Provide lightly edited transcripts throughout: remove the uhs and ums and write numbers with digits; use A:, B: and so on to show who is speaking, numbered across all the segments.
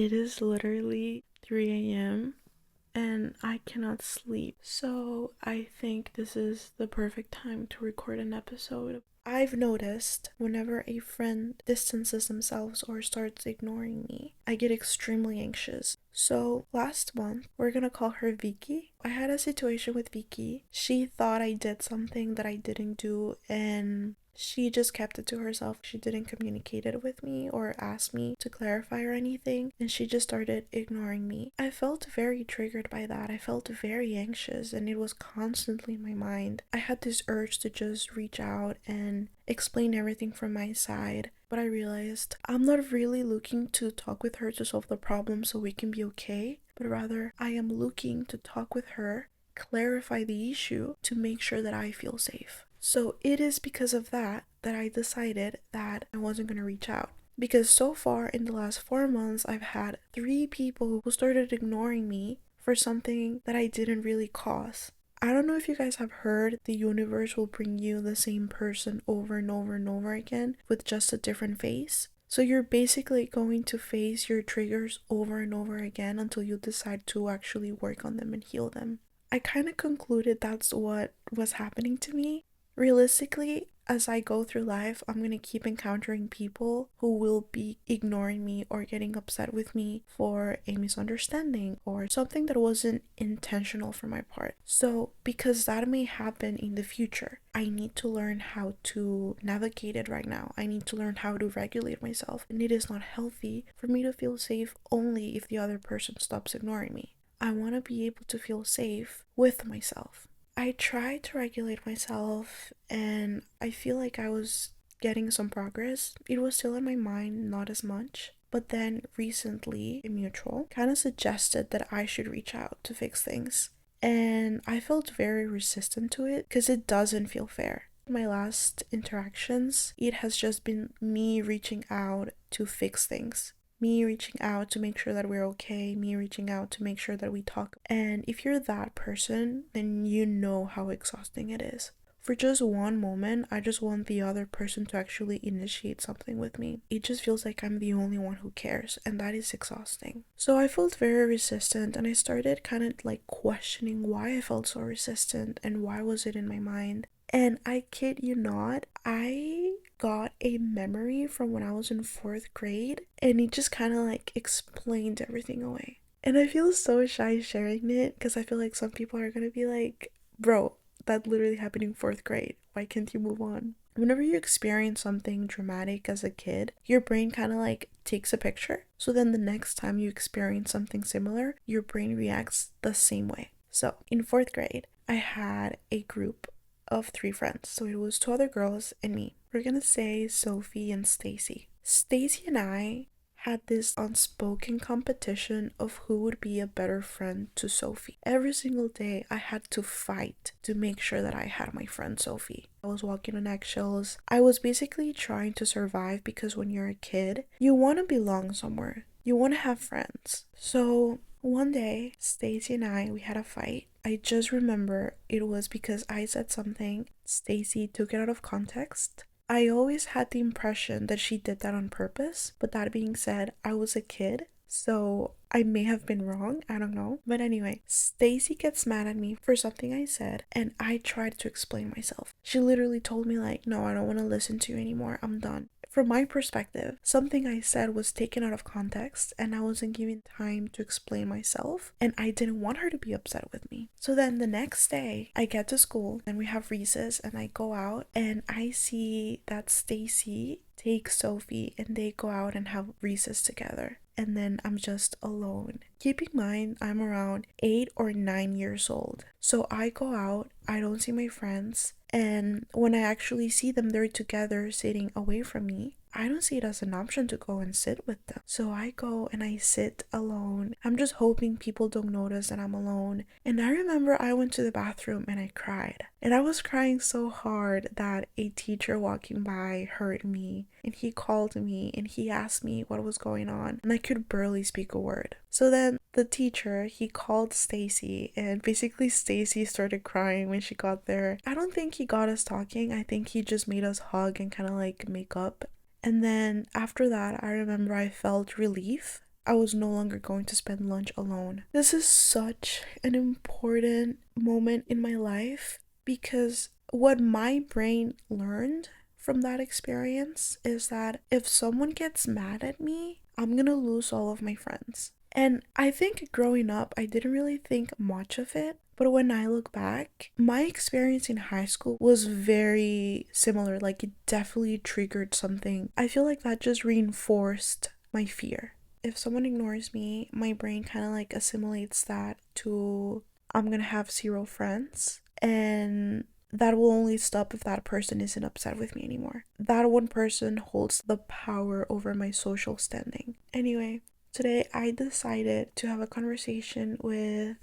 A: It is literally 3 a.m. and I cannot sleep. So I think this is the perfect time to record an episode. I've noticed whenever a friend distances themselves or starts ignoring me, I get extremely anxious. So last month, we're gonna call her Vicky. I had a situation with Vicky. She thought I did something that I didn't do, and she just kept it to herself. She didn't communicate it with me or ask me to clarify or anything, and she just started ignoring me. I felt very triggered by that. I felt very anxious, and it was constantly in my mind. I had this urge to just reach out and explain everything from my side, but I realized I'm not really looking to talk with her to solve the problem so we can be okay, but rather I am looking to talk with her, clarify the issue to make sure that I feel safe. So it is because of that I decided that I wasn't going to reach out. Because so far in the last 4 months, I've had 3 people who started ignoring me for something that I didn't really cause. I don't know if you guys have heard the universe will bring you the same person over and over and over again with just a different face. So you're basically going to face your triggers over and over again until you decide to actually work on them and heal them. I kind of concluded that's what was happening to me. Realistically, as I go through life, I'm going to keep encountering people who will be ignoring me or getting upset with me for a misunderstanding or something that wasn't intentional for my part. So, because that may happen in the future, I need to learn how to navigate it right now. I need to learn how to regulate myself. And it is not healthy for me to feel safe only if the other person stops ignoring me. I want to be able to feel safe with myself. I tried to regulate myself and I feel like I was getting some progress. It was still in my mind, not as much. But then recently, a mutual kind of suggested that I should reach out to fix things. And I felt very resistant to it because it doesn't feel fair. My last interactions, it has just been me reaching out to fix things. Me reaching out to make sure that we're okay, me reaching out to make sure that we talk. And if you're that person, then you know how exhausting it is. For just one moment, I just want the other person to actually initiate something with me. It just feels like I'm the only one who cares, and that is exhausting. So I felt very resistant, and I started kind of like questioning why I felt so resistant and why was it in my mind. And I kid you not, I got a memory from when I was in 4th grade, and it just kind of like explained everything away. And I feel so shy sharing it because I feel like some people are gonna be like, bro, that literally happened in 4th grade. Why can't you move on? Whenever you experience something dramatic as a kid, your brain kind of like takes a picture. So then the next time you experience something similar, your brain reacts the same way. So in 4th grade, I had a group of 3 friends. So it was 2 other girls and me. We're gonna say Sophie and Stacy. Stacy and I had this unspoken competition of who would be a better friend to Sophie. Every single day I had to fight to make sure that I had my friend Sophie. I was walking on eggshells. I was basically trying to survive because when you're a kid, you want to belong somewhere. You want to have friends. So one day, Stacy and I, we had a fight. I just remember it was because I said something. Stacy took it out of context. I always had the impression that she did that on purpose, but that being said, I was a kid, so I may have been wrong, I don't know. But anyway, Stacy gets mad at me for something I said, and I tried to explain myself. She literally told me like, no, I don't want to listen to you anymore, I'm done. From my perspective, something I said was taken out of context and I wasn't given time to explain myself, and I didn't want her to be upset with me. So then the next day, I get to school and we have recess and I go out and I see that Stacy takes Sophie and they go out and have recess together. And then I'm just alone. Keep in mind, I'm around 8 or 9 years old. So I go out, I don't see my friends, and when I actually see them, they're together sitting away from me. I don't see it as an option to go and sit with them. So I go and I sit alone. I'm just hoping people don't notice that I'm alone. And I remember I went to the bathroom and I cried. And I was crying so hard that a teacher walking by heard me. And he called me and he asked me what was going on. And I could barely speak a word. So then the teacher, he called Stacy, and basically Stacy started crying when she got there. I don't think he got us talking. I think he just made us hug and kind of like make up. And then after that, I remember I felt relief. I was no longer going to spend lunch alone. This is such an important moment in my life because what my brain learned from that experience is that if someone gets mad at me, I'm gonna lose all of my friends. And I think growing up, I didn't really think much of it. But when I look back, my experience in high school was very similar. Like, it definitely triggered something. I feel like that just reinforced my fear. If someone ignores me, my brain kind of like assimilates that to I'm gonna have zero friends. And that will only stop if that person isn't upset with me anymore. That one person holds the power over my social standing. Anyway, today I decided to have a conversation with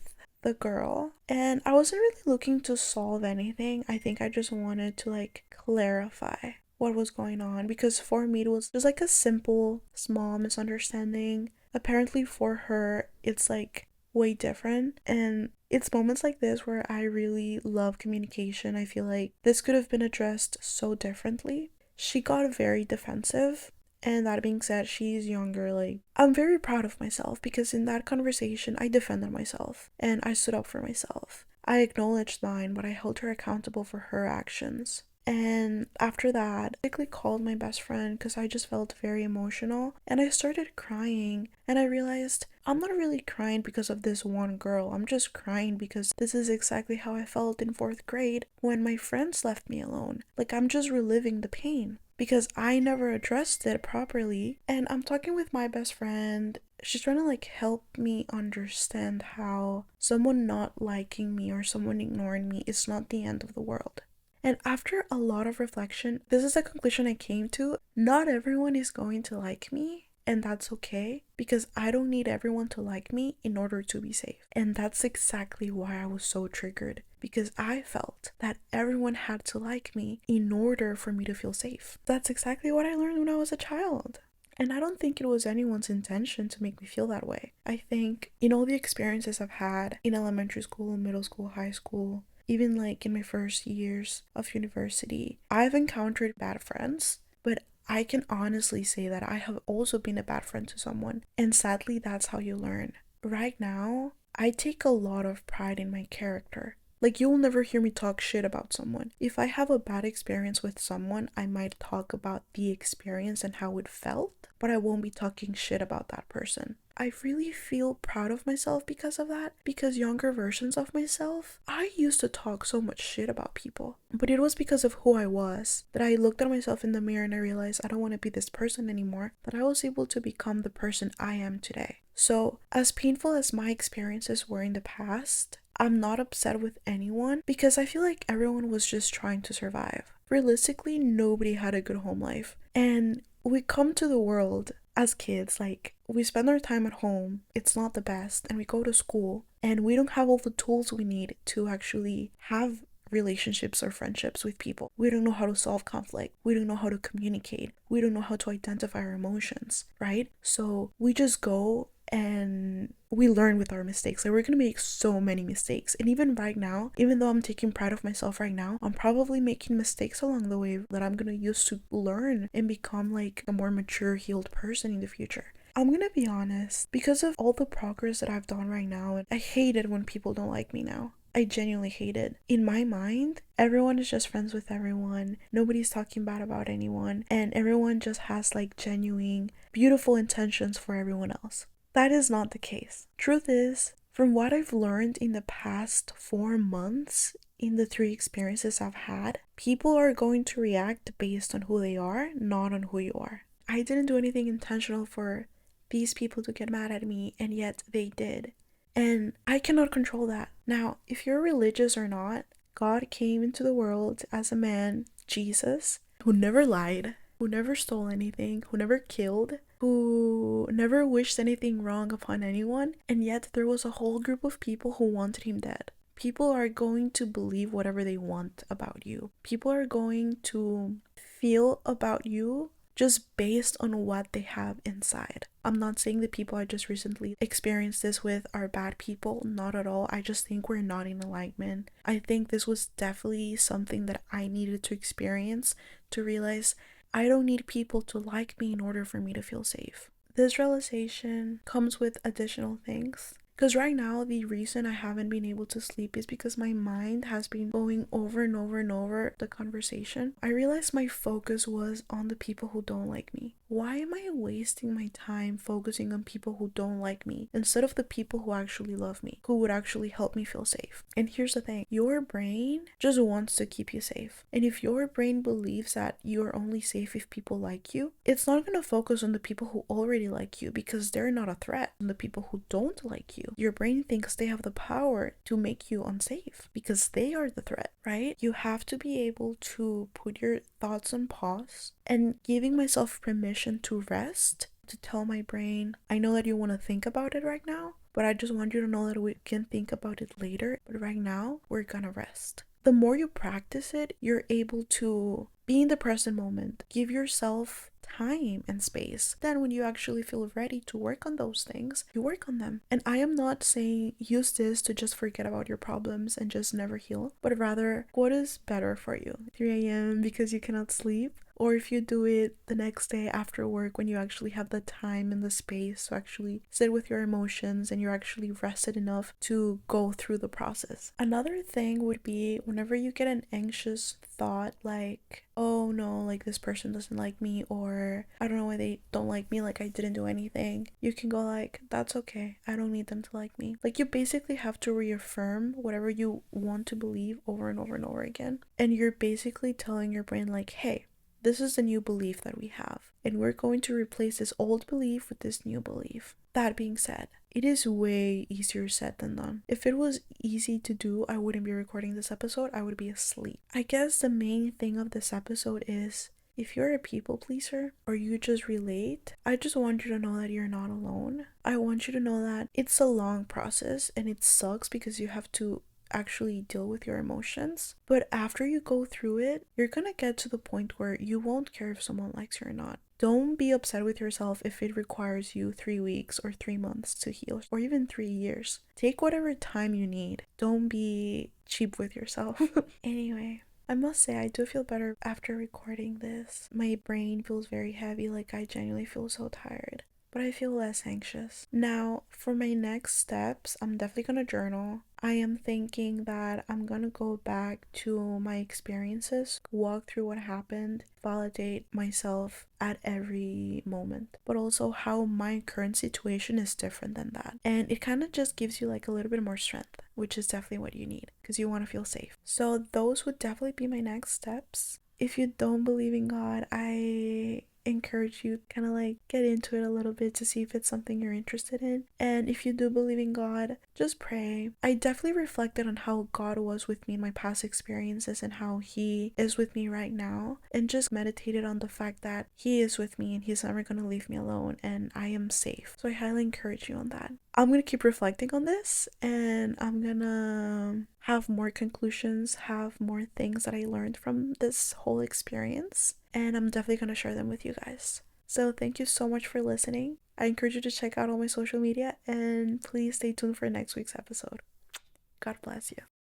A: the girl, and I wasn't really looking to solve anything. I think I just wanted to like clarify what was going on, because for me it was just like a simple small misunderstanding. Apparently for her it's like way different, and it's moments like this where I really love communication. I feel like this could have been addressed so differently. She got very defensive. And that being said, she's younger. Like, I'm very proud of myself because in that conversation, I defended myself and I stood up for myself. I acknowledged mine, but I held her accountable for her actions. And after that, I quickly called my best friend because I just felt very emotional. And I started crying. And I realized I'm not really crying because of this one girl. I'm just crying because this is exactly how I felt in 4th grade when my friends left me alone. Like, I'm just reliving the pain because I never addressed it properly. And I'm talking with my best friend. She's trying to like help me understand how someone not liking me or someone ignoring me is not the end of the world. And after a lot of reflection, this is the conclusion I came to. Not everyone is going to like me, and that's okay, because I don't need everyone to like me in order to be safe. And that's exactly why I was so triggered, because I felt that everyone had to like me in order for me to feel safe. That's exactly what I learned when I was a child. And I don't think it was anyone's intention to make me feel that way. I think in all the experiences I've had in elementary school, middle school, high school, even like in my first years of university, I've encountered bad friends, but I can honestly say that I have also been a bad friend to someone. And sadly, that's how you learn. Right now, I take a lot of pride in my character. Like, you'll never hear me talk shit about someone. If I have a bad experience with someone, I might talk about the experience and how it felt, but I won't be talking shit about that person. I really feel proud of myself because of that, because younger versions of myself, I used to talk so much shit about people, but it was because of who I was, that I looked at myself in the mirror and I realized I don't want to be this person anymore, that I was able to become the person I am today. So, as painful as my experiences were in the past, I'm not upset with anyone because I feel like everyone was just trying to survive. Realistically, nobody had a good home life. And we come to the world as kids, like, we spend our time at home, it's not the best, and we go to school, and we don't have all the tools we need to actually have relationships or friendships with people. We don't know how to solve conflict. We don't know how to communicate. We don't know how to identify our emotions, right? So we just go and we learn with our mistakes. Like, we're gonna make so many mistakes, and even right now, even though I'm taking pride of myself right now, I'm probably making mistakes along the way that I'm gonna use to learn and become like a more mature, healed person in the future. I'm gonna be honest, because of all the progress that I've done right now, I hate it when people don't like me now. I genuinely hate it. In my mind, everyone is just friends with everyone. Nobody's talking bad about anyone, and everyone just has like genuine, beautiful intentions for everyone else. That is not the case. Truth is, from what I've learned in the past 4 months, in the 3 experiences I've had, people are going to react based on who they are, not on who you are. I didn't do anything intentional for these people to get mad at me, and yet they did. And I cannot control that. Now, if you're religious or not, God came into the world as a man, Jesus, who never lied, who never stole anything, who never killed, who never wished anything wrong upon anyone, and yet there was a whole group of people who wanted him dead. People are going to believe whatever they want about you. People are going to feel about you just based on what they have inside. I'm not saying the people I just recently experienced this with are bad people, not at all. I just think we're not in alignment. I think this was definitely something that I needed to experience to realize I don't need people to like me in order for me to feel safe. this realization comes with additional things. Because right now, the reason I haven't been able to sleep is because my mind has been going over and over and over the conversation. I realized my focus was on the people who don't like me. Why am I wasting my time focusing on people who don't like me instead of the people who actually love me, who would actually help me feel safe? And here's the thing, your brain just wants to keep you safe. And if your brain believes that you're only safe if people like you, it's not going to focus on the people who already like you because they're not a threat. And the people who don't like you, your brain thinks they have the power to make you unsafe because they are the threat, right? You have to be able to put your thoughts on pause and giving myself permission to rest, to tell my brain, I know that you want to think about it right now, but I just want you to know that we can think about it later. But right now, we're gonna rest. The more you practice it, you're able to be in the present moment. Give yourself time and space. Then when you actually feel ready to work on those things, you work on them. And I am not saying use this to just forget about your problems and just never heal, but rather what is better for you? 3 a.m. because you cannot sleep? Or if you do it the next day after work when you actually have the time and the space to actually sit with your emotions and you're actually rested enough to go through the process. Another thing would be whenever you get an anxious thought like, oh no, like this person doesn't like me, or I don't know why they don't like me, like I didn't do anything, you can go like, that's okay, I don't need them to like me. Like you basically have to reaffirm whatever you want to believe over and over and over again. And you're basically telling your brain like, hey, this is the new belief that we have, and we're going to replace this old belief with this new belief. That being said, it is way easier said than done. If it was easy to do, I wouldn't be recording this episode, I would be asleep. I guess the main thing of this episode is, if you're a people pleaser or you just relate, I just want you to know that you're not alone. I want you to know that it's a long process and it sucks because you have to actually deal with your emotions, but after you go through it, you're gonna get to the point where you won't care if someone likes you or not. Don't be upset with yourself if it requires you 3 weeks or 3 months to heal, or even 3 years. Take whatever time you need. Don't be cheap with yourself. Anyway, I must say I do feel better after recording this. My brain feels very heavy, like I genuinely feel so tired, but I feel less anxious. Now, for my next steps, I'm definitely gonna journal. I am thinking that I'm gonna go back to my experiences, walk through what happened, validate myself at every moment, but also how my current situation is different than that. And it kind of just gives you like a little bit more strength, which is definitely what you need because you want to feel safe. So those would definitely be my next steps. If you don't believe in God, I encourage you kind of like get into it a little bit to see if it's something you're interested in. And if you do believe in God, just pray. I definitely reflected on how God was with me in my past experiences and how he is with me right now, and just meditated on the fact that he is with me and he's never going to leave me alone and I am safe. So I highly encourage you on that. I'm going to keep reflecting on this and I'm gonna have more conclusions, have more things that I learned from this whole experience, and I'm definitely going to share them with you guys. So thank you so much for listening. I encourage you to check out all my social media and please stay tuned for next week's episode. God bless you.